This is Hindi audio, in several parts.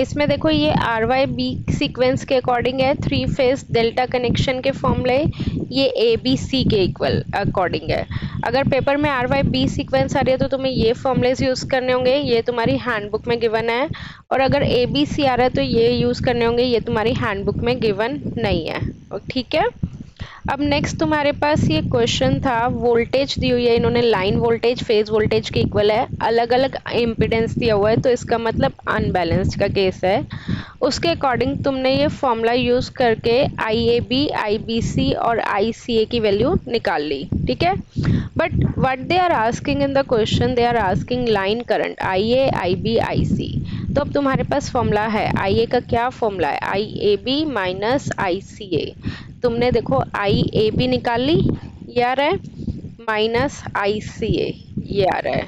इसमें देखो ये आर वाई बी सीक्वेंस के अकॉर्डिंग है, थ्री फेज डेल्टा कनेक्शन के फॉर्मूले ये ए बी सी के इक्वल अकॉर्डिंग है। अगर पेपर में आर वाई बी सीक्वेंस आ रही है तो तुम्हें ये फॉर्मूलेज यूज करने होंगे, ये तुम्हारी हैंडबुक में गिवन है। और अगर ए बी सी आ रहा है तो ये यूज करने होंगे, ये तुम्हारी हैंडबुक में गिवन नहीं है। ठीक है। अब नेक्स्ट तुम्हारे पास ये क्वेश्चन था, वोल्टेज दी हुई है इन्होंने, लाइन वोल्टेज फेज वोल्टेज के इक्वल है, अलग अलग इम्पीडेंस दिया हुआ है, तो इसका मतलब अनबैलेंस्ड का केस है। उसके अकॉर्डिंग तुमने ये फॉर्मूला यूज करके आई A B, I B C और आई सी ए की वैल्यू निकाल ली। ठीक है। But what they are asking in the question, they are asking line current I A, I B, I C. तो अब तुम्हारे पास फॉर्मूला है, आई ए का क्या फॉर्मूला है, आई ए बी माइनस आई सी ए। तुमने देखो आई ए बी निकाल ली, ये आ रहा है, माइनस आई सी ए ये आ रहा है।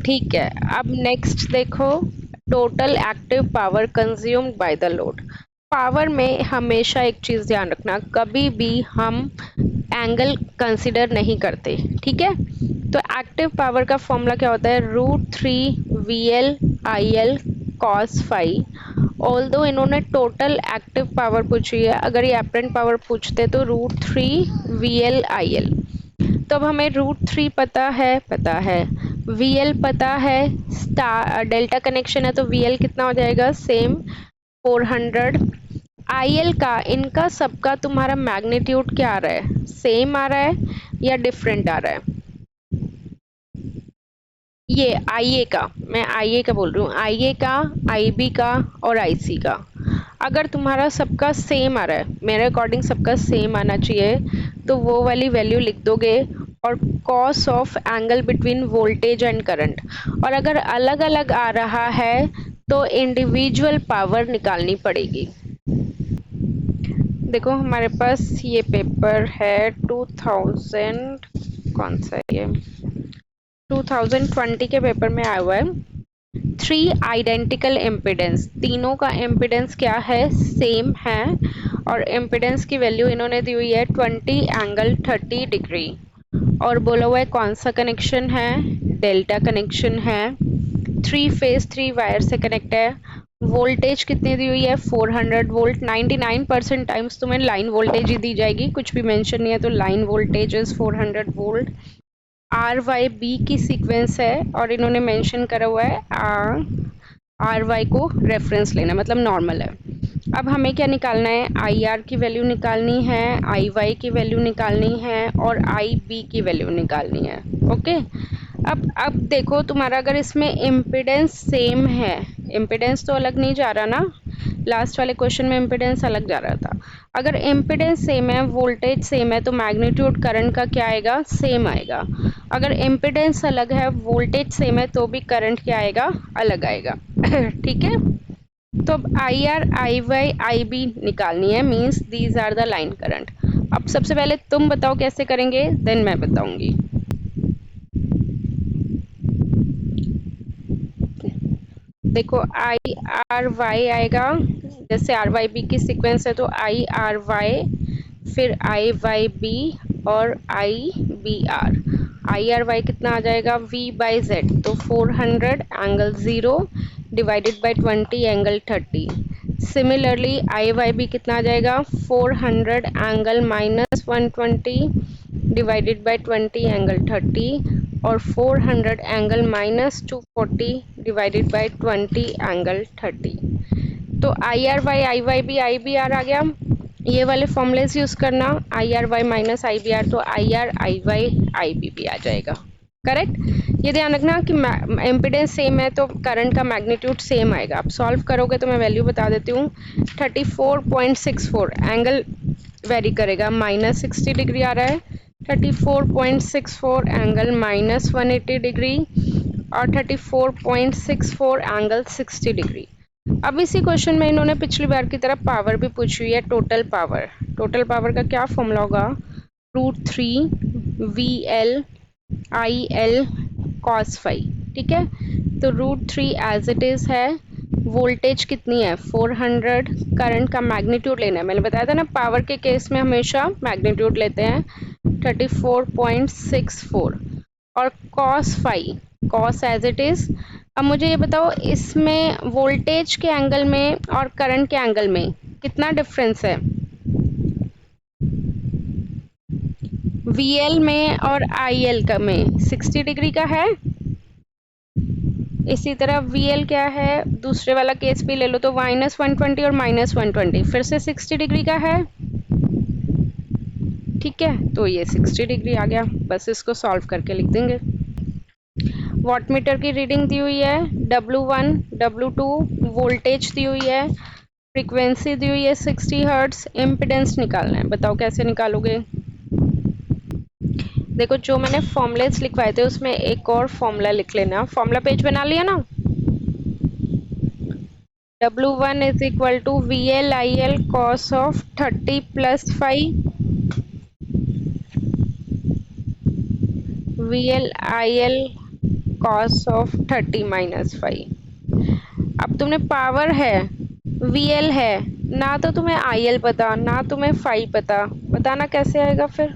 ठीक है। अब नेक्स्ट देखो, total active power consumed by the load. Power में हमेशा एक चीज ध्यान रखना, कभी भी हम एंगल कंसिडर नहीं करते। ठीक है। तो एक्टिव पावर का फॉर्मूला क्या होता है, √3 VL cos फाई। ऑल्दो इन्होंने टोटल एक्टिव पावर पूछी है, अगर ये एपरेंट पावर पूछते तो √3 VL IL। तो अब हमें √3 पता है, VL पता है, स्टार डेल्टा कनेक्शन है तो VL कितना हो जाएगा, सेम 400। IL का इनका सबका तुम्हारा मैग्नीट्यूड क्या आ रहा है, सेम आ रहा है या डिफरेंट आ रहा है। ये IA का, मैं IA का बोल रही हूँ, IA का, IB का और IC का। अगर तुम्हारा सबका सेम आ रहा है, मेरे अकॉर्डिंग सबका सेम आना चाहिए, तो वो वाली वैल्यू लिख दोगे और cos of angle between voltage and current. और अगर अलग अलग आ रहा है तो इंडिविजुअल पावर निकालनी पड़ेगी। देखो हमारे पास ये पेपर है 2000, कौन सा है ये, 2020 के पेपर में आया हुआ है। 3 आइडेंटिकल इम्पिडेंस, तीनों का इम्पिडेंस क्या है, सेम है। और इम्पिडेंस की वैल्यू इन्होंने दी हुई है 20 ∠30 और बोला हुआ है कौन सा कनेक्शन है, डेल्टा कनेक्शन है, 3 फेज 3 वायर से कनेक्ट है। वोल्टेज कितनी दी हुई है, 400 वोल्ट। 99% टाइम्स तुम्हें लाइन वोल्टेज ही दी जाएगी, कुछ भी मेंशन नहीं है तो line voltage is 400 volt. R Y B की सीक्वेंस है और इन्होंने मेंशन करा हुआ है आर वाई को रेफरेंस लेना, मतलब नॉर्मल है। अब हमें क्या निकालना है, आई आर की वैल्यू निकालनी है, आई वाई की वैल्यू निकालनी है और आई बी की वैल्यू निकालनी है। ओके। अब देखो तुम्हारा अगर इसमें इम्पिडेंस सेम है, इम्पिडेंस तो अलग नहीं जा रहा ना, लास्ट वाले क्वेश्चन में इम्पिडेंस अलग जा रहा था। अगर इम्पिडेंस सेम है, वोल्टेज सेम है, तो मैग्नीट्यूड करंट का क्या आएगा, सेम आएगा। अगर इम्पिडेंस अलग है, वोल्टेज सेम है, तो भी करंट क्या आएगा, अलग आएगा। ठीक है। तो अब I R, I Y, I B निकालनी है, means these are the line current. अब सबसे पहले तुम बताओ कैसे करेंगे, देन मैं बताऊंगी। देखो आई आर वाई आएगा, जैसे आर वाई बी की सीक्वेंस है तो आई आर वाई, फिर आई वाई बी और I B R. I R Y कितना आ जाएगा, V/Z, तो 400 ∠0 divided by 20 ∠30। Similarly I Y B कितना आ जाएगा, 400 ∠−120 डिवाइडेड बाई 20 ∠30 और 400 ∠−240 डिवाइडेड बाई 20 ∠30। तो I R Y, I Y B, I B R आ गया। ये वाले फॉर्मूलेस यूज करना, I R Y minus I B R, तो I R, I Y, I B भी आ जाएगा। करेक्ट। ये ध्यान रखना कि इम्पिडेंस सेम है तो करंट का मैग्नीट्यूड सेम आएगा। आप सॉल्व करोगे तो मैं वैल्यू बता देती हूँ, 34.64 एंगल वेरी करेगा, -60 आ रहा है, 34.64 एंगल -180 और 34.64 एंगल 60। अब इसी क्वेश्चन में इन्होंने पिछली बार की तरह पावर भी पूछी हुई है, टोटल पावर। टोटल पावर का क्या फॉर्मूला होगा, √3 VL cos फाई। ठीक है। तो √3 एज इट इज है, वोल्टेज कितनी है 400, करंट का मैग्नीट्यूड लेना है, मैंने बताया था ना पावर के केस में हमेशा मैग्नीट्यूड लेते हैं, 34.64 और cos phi, cos as it is अब मुझे ये बताओ, इसमें वोल्टेज के एंगल में और करंट के एंगल में कितना डिफरेंस है? VL में और IL का में 60 डिग्री का है। इसी तरह VL क्या है, दूसरे वाला केस भी ले लो तो -120 और -120 फिर से 60 डिग्री का है। ठीक है, तो ये 60 डिग्री आ गया, बस इसको सॉल्व करके लिख देंगे। वॉटमीटर की रीडिंग दी हुई है W1 W2, वोल्टेज दी हुई है, फ्रीक्वेंसी दी हुई है 60 हर्ट्ज, इम्पीडेंस निकालना है। बताओ कैसे निकालोगे? देखो, जो मैंने फॉर्मूलेस लिखवाए थे उसमें एक और फॉर्मूला लिख लेना। फॉर्मूला पेज बना लिया ना? W1 is equal to VL IL cos of 30 + 5 VL IL cos of 30 - 5। अब तुमने पावर है, VL है, ना तो तुम्हें IL पता ना तुम्हें फाई पता, बताना कैसे आएगा फिर?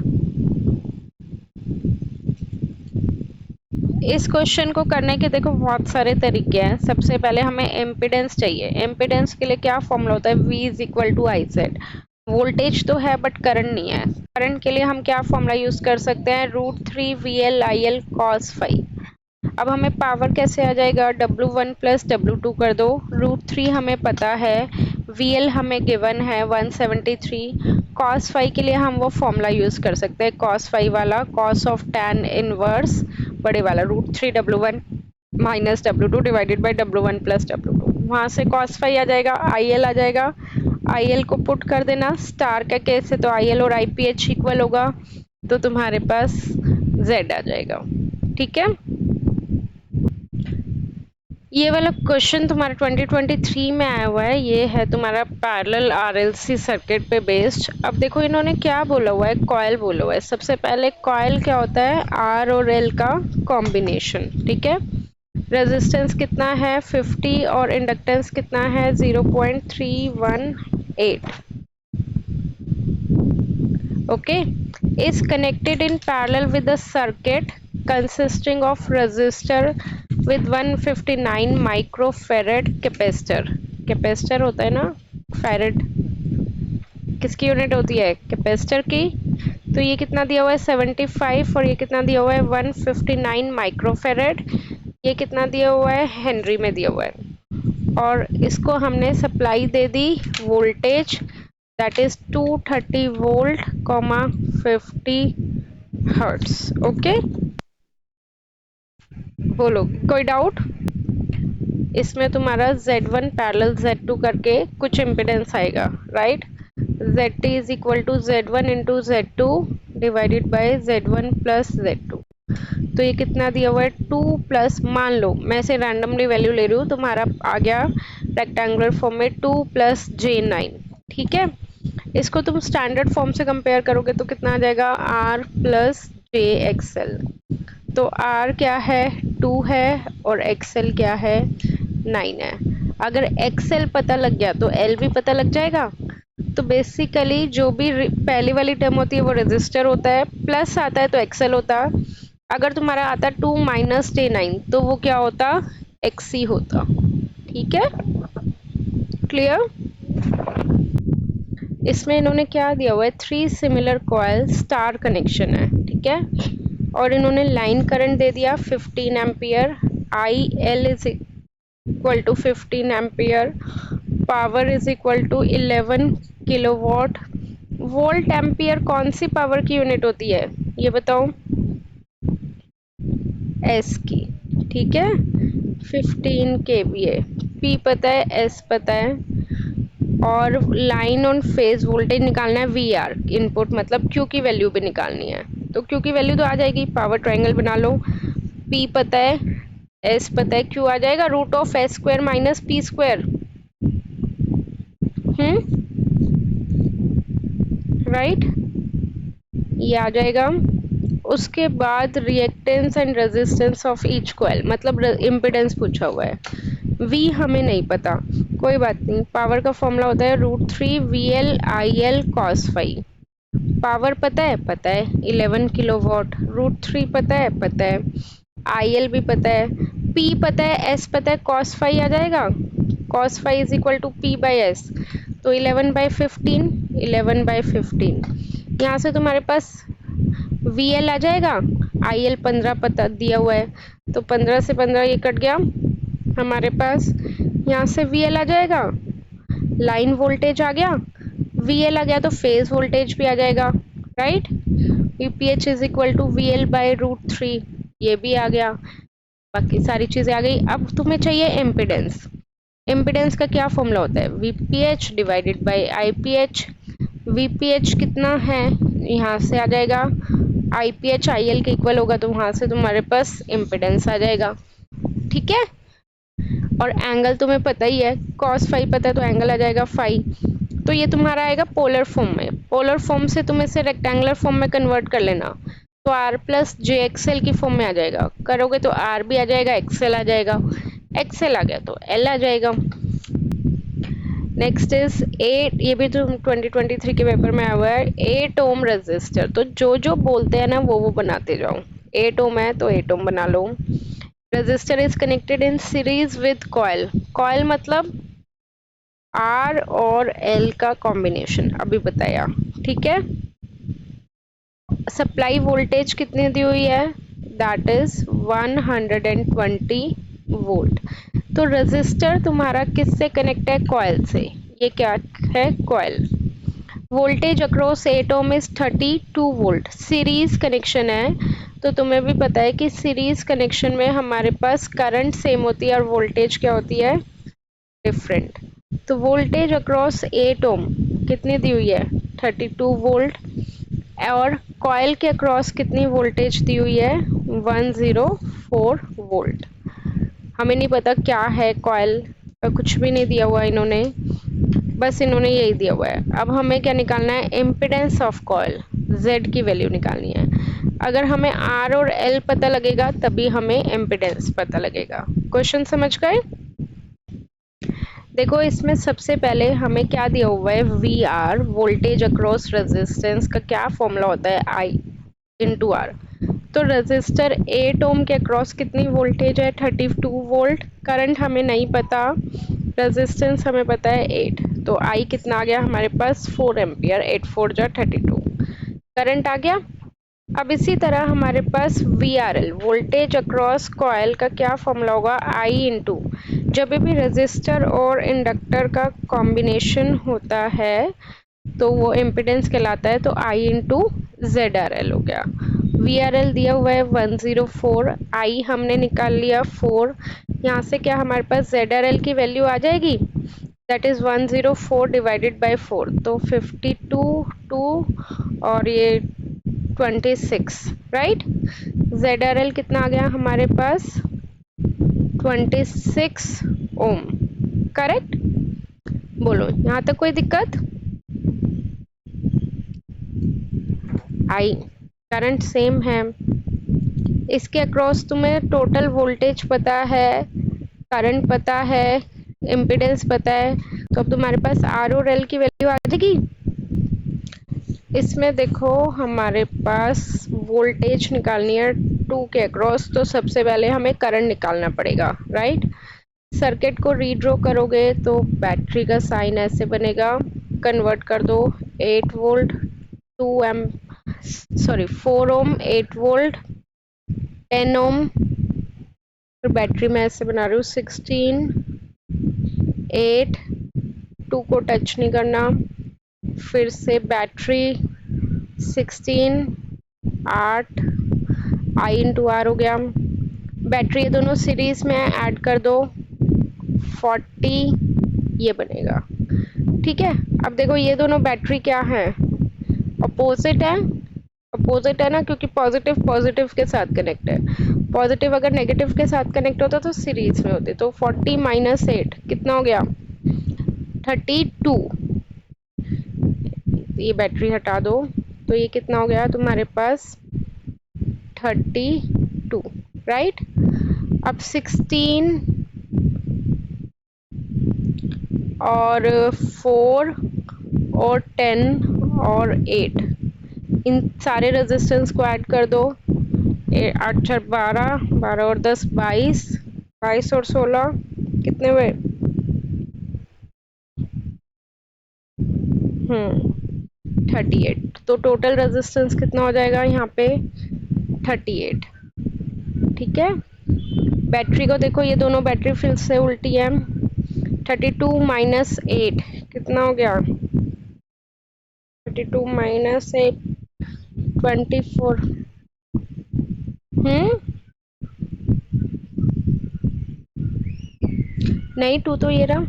इस क्वेश्चन को करने के देखो बहुत सारे तरीके हैं। सबसे पहले हमें एम्पीडेंस चाहिए। एम्पीडेंस के लिए क्या फॉर्मूला होता है? V is equal to IZ। Voltage तो है बट करंट नहीं है। करंट के लिए हम क्या फॉर्मूला यूज कर सकते हैं? √3 VL IL cos phi। अब हमें पावर कैसे आ जाएगा? W1 + W2 कर दो। √3 हमें पता है, VL हमें गिवन है 173। cos phi के लिए हम वो फॉर्मूला यूज कर सकते हैं, cos phi वाला, cos ऑफ tan इनवर्स बड़े वाला √3 W1 - W2 divided by W1 + W2। वहां से cos phi आ जाएगा, IL आ जाएगा। IL को पुट कर देना, स्टार का केस है तो IL और IPH इक्वल होगा, तो तुम्हारे पास Z आ जाएगा। ठीक है, ये वाला क्वेश्चन तुम्हारा 2023 में आया हुआ है। ये है तुम्हारा पैरेलल RLC सर्किट पे बेस्ड। अब देखो इन्होंने क्या बोला हुआ है, कॉइल बोला हुआ है। सबसे पहले कॉइल क्या होता है? R और L का कॉम्बिनेशन। ठीक है, रेजिस्टेंस कितना है? 50 और इंडक्टेंस कितना है? 0.318। okay, is connected in parallel with the circuit consisting of resistor with 159 microfarad capacitor। Capacitor होता है ना, फैरड किसकी यूनिट होती है? कैपेसिटर की। तो ये कितना दिया हुआ है? 75। और ये कितना दिया हुआ है? 159 माइक्रोफेरेड। ये कितना दिया हुआ है? हेनरी में दिया हुआ है। और इसको हमने सप्लाई दे दी voltage, that is 230 volt, 50 hertz. Okay, बोलो कोई डाउट? इसमें तुम्हारा Z1 पैरेलल Z2 करके कुछ इम्पिडेंस आएगा, right? ZT is equal to Z1 into Z2 divided by Z1 + Z2। तो ये कितना दिया हुआ है? 2 प्लस, मान लो मैं इसे रैंडमली वैल्यू ले रही हूँ, तुम्हारा आ गया रेक्टेंगुलर फॉर्म में 2 + J9। ठीक है, इसको तुम स्टैंडर्ड फॉर्म से कंपेयर करोगे तो कितना आ जाएगा? R + JXL। तो R क्या है? 2 है, और XL क्या है? 9 है। अगर XL पता लग गया तो L भी पता लग जाएगा। तो बेसिकली जो भी पहली वाली टर्म होती है वो रेजिस्टर होता है, प्लस आता है तो XL होता। अगर तुम्हारा आता 2 - J9 तो वो क्या होता? XC होता। ठीक है, क्लियर? इसमें इन्होंने क्या दिया हुआ है? 3 सिमिलर कॉइल, स्टार कनेक्शन है। ठीक है, और इन्होंने लाइन करंट दे दिया 15 ampere. IL is equal to 15 ampere. Power is equal to 11 kilowatt. Volt ampere कौन सी पावर की यूनिट होती है ये बताओ? S की। ठीक है, 15 kVA। P पता है, S पता है, और लाइन ऑन फेज वोल्टेज निकालना है VR इनपुट, मतलब Q की वैल्यू भी निकालनी है। तो Q की वैल्यू तो आ जाएगी, पावर ट्रायंगल बना लो। P पता है, S पता है, Q आ जाएगा √S² - P²। राइट, ये आ जाएगा। उसके बाद reactance and resistance of each coil, मतलब इम्पिडेंस पूछा हुआ है। V हमें नहीं पता, कोई बात नहीं। पावर का फॉर्मूला होता है √3 VL IL cos phi। Power पता है? पता है 11 किलोवाट। √3 पता है? पता है। IL भी पता है, P पता है, S पता है, cos फाई आ जाएगा, cos phi is equal to P by S, तो 11/15, 11/15। यहाँ से तुम्हारे पास VL आ जाएगा, IL 15 पता दिया हुआ है, तो 15 से 15 ये कट गया हमारे पास, यहाँ से VL आ जाएगा, लाइन वोल्टेज आ गया, VL आ गया तो फेज वोल्टेज भी आ जाएगा, right. VPH is equal to VL by √3, ये भी आ गया, बाकी सारी चीज़ें आ गई। अब तुम्हें चाहिए इम्पिडेंस। इम्पिडेंस का क्या फॉर्मूला होता है, VPH divided by IPH। VPH कितना है, यहाँ से आ जाएगा, IPH IL के इक्वल होगा, तो वहाँ से तुम्हारे पास इम्पिडेंस आ जाएगा, ठीक है। और एंगल तुम्हें पता ही है, cos फाई पता है तो एंगल आ जाएगा फाई, तो ये तुम्हारा आएगा पोलर फॉर्म में। पोलर फॉर्म से तुम इसे रेक्टेंगुलर फॉर्म में कन्वर्ट कर लेना, तो R प्लस JXL की फॉर्म में आ जाएगा, करोगे तो R भी आ जाएगा, XL आ जाएगा, XL आ गया तो L आ जाएगा। नेक्स्ट इज 8, ये भी तो 2023 के पेपर में आया हुआ है, 8 ओम रेजिस्टर। तो जो जो बोलते हैं ना वो बनाते जाओ, 8 ओम है तो 8 ओम बना लो। Resistor is connected in series with coil, coil मतलब R और L का कॉम्बिनेशन, अभी बताया, ठीक है। सप्लाई वोल्टेज कितनी दी हुई है, दैट इज 120 वोल्ट। तो रेजिस्टर तुम्हारा किससे कनेक्ट है, कॉइल से, ये क्या है, coil. Voltage across 8 ohm is 32 volt, series connection है, तो तुम्हें भी पता है कि सीरीज कनेक्शन में हमारे पास करंट सेम होती है और वोल्टेज क्या होती है, डिफरेंट। तो वोल्टेज अक्रॉस 8 ओम कितनी दी हुई है, 32 वोल्ट, और कॉइल के अक्रॉस कितनी वोल्टेज दी हुई है, 104 वोल्ट। हमें नहीं पता क्या है कॉइल, कुछ भी नहीं दिया हुआ इन्होंने, बस इन्होंने यही दिया हुआ है। अब हमें क्या निकालना है, इम्पिडेंस ऑफ कॉइल, Z की वैल्यू निकालनी है। अगर हमें R और L पता लगेगा तभी हमें इम्पिडेंस पता लगेगा। क्वेश्चन समझ गए। देखो इसमें सबसे पहले हमें क्या दिया हुआ है, VR वोल्टेज अक्रॉस रेजिस्टेंस का क्या फॉर्मूला होता है, I इंटू R। तो रेजिस्टर 8 ओम के अक्रॉस कितनी वोल्टेज है, 32 वोल्ट, करंट हमें नहीं पता, रेजिस्टेंस हमें पता है 8, तो I कितना आ गया हमारे पास 4 एम्पियर, 8 4 जा 32, करंट आ गया। अब इसी तरह हमारे पास VRL वोल्टेज अक्रॉस कॉइल का क्या फॉर्मूला होगा, I इंटू, जब भी रेजिस्टर और इंडक्टर का कॉम्बिनेशन होता है तो वो इम्पिडेंस कहलाता है, तो I इंटू ZRL हो गया। VRL दिया हुआ है 104, I हमने निकाल लिया 4, यहाँ से क्या हमारे पास ZRL की वैल्यू आ जाएगी, दैट इज 104 डिवाइडेड बाय 4, तो 52 2 और ये 26, राइट। ZRL कितना आ गया हमारे पास, 26 ओम, करेक्ट। बोलो यहाँ तक कोई दिक्कत, आई करंट सेम है, इसके अक्रॉस तुम्हें टोटल वोल्टेज पता है, करंट पता है, इम्पिडेंस पता है, तो अब तुम्हारे पास R और L की वैल्यू आ जाएगी। इसमें देखो हमारे पास वोल्टेज निकालनी है 2 के अक्रॉस, तो सबसे पहले हमें करंट निकालना पड़ेगा, राइट। सर्किट को रीड्रॉ करोगे तो बैटरी का साइन ऐसे बनेगा, कन्वर्ट कर दो 8 वोल्ट 4 ओम 8 वोल्ट 10 ओम, फिर बैटरी में ऐसे बना रही हूँ 16 8, 2 को टच नहीं करना, फिर से बैटरी 16 8, I इंटू R हो गया, बैटरी ये दोनों सीरीज में ऐड कर दो 40, ये बनेगा, ठीक है। अब देखो ये दोनों बैटरी क्या है, अपोजिट है, अपोजिट है ना, क्योंकि पॉजिटिव पॉजिटिव के साथ कनेक्ट है, पॉजिटिव अगर नेगेटिव के साथ कनेक्ट होता तो सीरीज में होते, तो 40 माइनस 8 कितना हो गया 32, ये बैटरी हटा दो, तो ये कितना हो गया तुम्हारे पास 32, राइट। अब 16 और 4 और 10 और 8, इन सारे रेजिस्टेंस को ऐड कर दो, 8 4 12, 12 और 10 22, 22 और 16 कितने हुए? 38। तो टोटल रेजिस्टेंस कितना हो जाएगा यहाँ पे? 38। ठीक है, बैटरी को देखो, ये दोनों बैटरी फिर से उल्टी है। 32 - 8 कितना हो गया? 32 - 8 24। नहीं, टू तो ये रहा।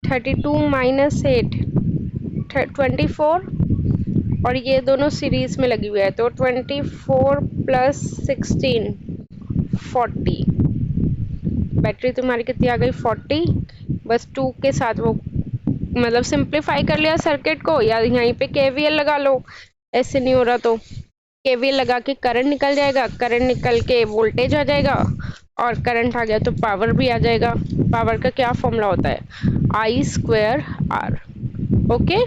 32 - 8 24, और ये दोनों सीरीज में लगी हुई है, तो 24 + 16 40। बैटरी तुम्हारी कितनी आ गई? 40। बस 2 के साथ वो मतलब सिंप्लीफाई कर लिया सर्किट को, या यहीं पे केवीएल लगा लो, ऐसे नहीं हो रहा तो केवीएल लगा के करंट निकल जाएगा, करंट निकल के वोल्टेज आ जाएगा, और करंट आ गया तो पावर भी आ जाएगा। पावर का क्या फॉर्मूला होता है? I² R। ओके,